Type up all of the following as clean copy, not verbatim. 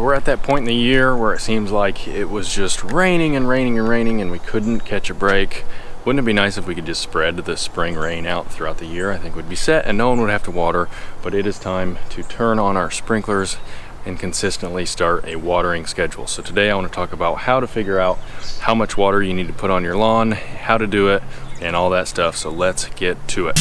We're at that point in the year where it seems like it was just raining and raining and raining and we couldn't catch a break. Wouldn't it be nice if we could just spread the spring rain out throughout the year? I think would be set and no one would have to water, but it is time to turn on our sprinklers and consistently start a watering schedule. So today I want to talk about how to figure out how much water you need to put on your lawn, how to do it, and all that stuff. So let's get to it.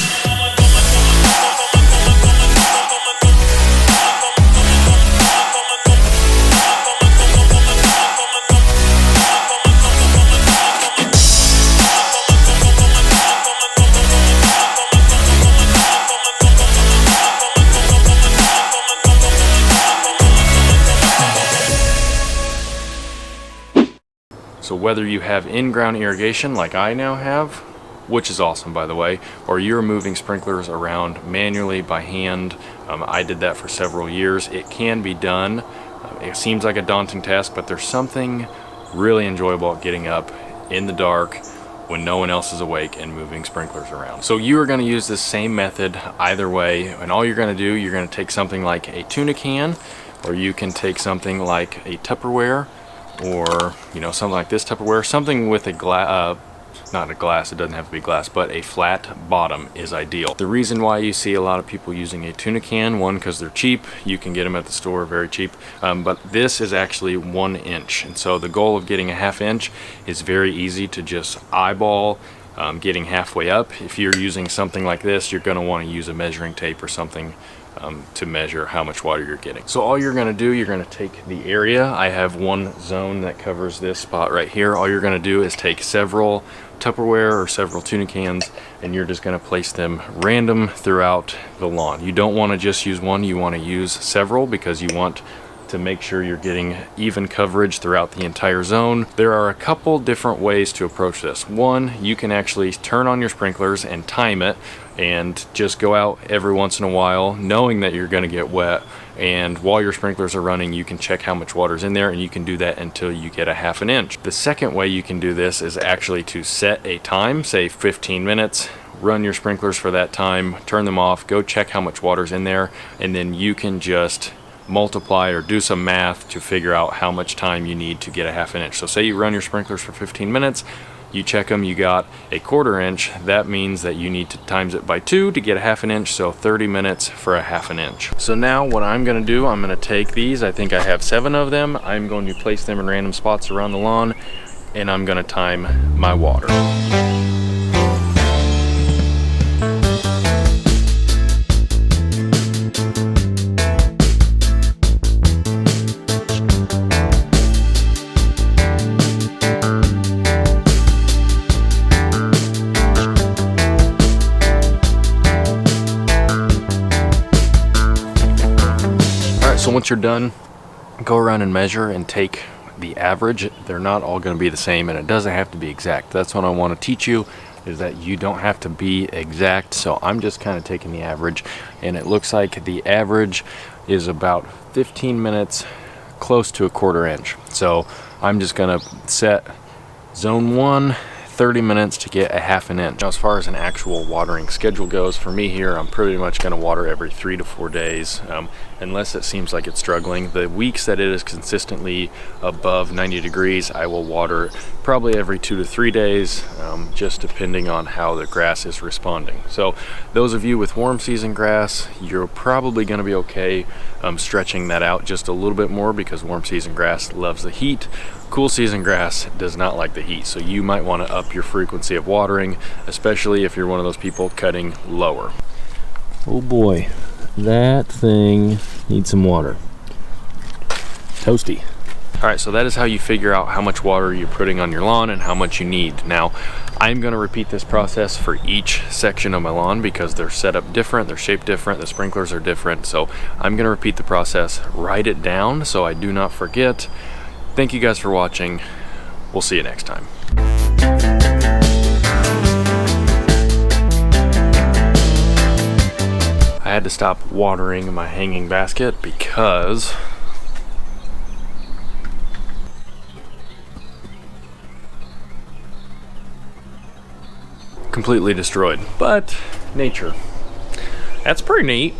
So whether you have in-ground irrigation like I now have, which is awesome by the way, or you're moving sprinklers around manually by hand, I did that for several years. It can be done. It seems like a daunting task, but there's something really enjoyable about getting up in the dark when no one else is awake and moving sprinklers around. So you are going to use this same method either way, and all you're going to do, you're going to take something like a tuna can, or you can take something like a Tupperware, or something like this Tupperware, something with a glass, not a glass, it doesn't have to be glass, but a flat bottom is ideal. The reason why you see a lot of people using a tuna can, one, because they're cheap, you can get them at the store very cheap, but this is actually 1 inch, and so the goal of getting a 1/2 inch is very easy to just eyeball. Getting halfway up. If you're using something like this, you're going to want to use a measuring tape or something to measure how much water you're getting. So all you're going to do, you're going to take the area. I have one zone that covers this spot right here. All you're going to do is take several Tupperware or several tuna cans, and you're just going to place them random throughout the lawn. You don't want to just use one, you want to use several because you want to make sure you're getting even coverage throughout the entire zone. There are a couple different ways to approach this. One, you can actually turn on your sprinklers and time it and just go out every once in a while knowing that you're going to get wet, and while your sprinklers are running you can check how much water's in there, and you can do that until you get a 1/2 inch. The second way you can do this is actually to set a time, say 15 minutes, run your sprinklers for that time, turn them off, go check how much water's in there, and then you can just multiply or do some math to figure out how much time you need to get a 1/2 inch. So say you run your sprinklers for 15 minutes, you check them, you got a 1/4 inch, that means that you need to times it by 2 to get a 1/2 inch, so 30 minutes for a 1/2 inch. So now what I'm going to do, I'm going to take these, I think I have 7 of them, I'm going to place them in random spots around the lawn, and I'm going to time my water. So once you're done, go around and measure and take the average. They're not all going to be the same, and it doesn't have to be exact. That's what I want to teach you, is that you don't have to be exact. So I'm just kind of taking the average, and it looks like the average is about 15 minutes, close to a 1/4 inch. So I'm just going to set zone 1, 30 minutes to get a 1/2 inch. Now, as far as an actual watering schedule goes, for me here, I'm pretty much going to water every 3 to 4 days, unless it seems like it's struggling. The weeks that it is consistently above 90 degrees, I will water probably every 2 to 3 days, just depending on how the grass is responding. So those of you with warm season grass, you're probably going to be okay stretching that out just a little bit more, because warm season grass loves the heat. Cool season grass does not like the heat, so you might want to up your frequency of watering, especially if you're one of those people cutting lower. Oh boy, that thing needs some water. Toasty. Alright, so that is how you figure out how much water you're putting on your lawn and how much you need. Now, I'm going to repeat this process for each section of my lawn because they're set up different, they're shaped different, the sprinklers are different. So I'm going to repeat the process, write it down so I do not forget. Thank you guys for watching. We'll see you next time. I had to stop watering my hanging basket because completely destroyed. But nature, that's pretty neat.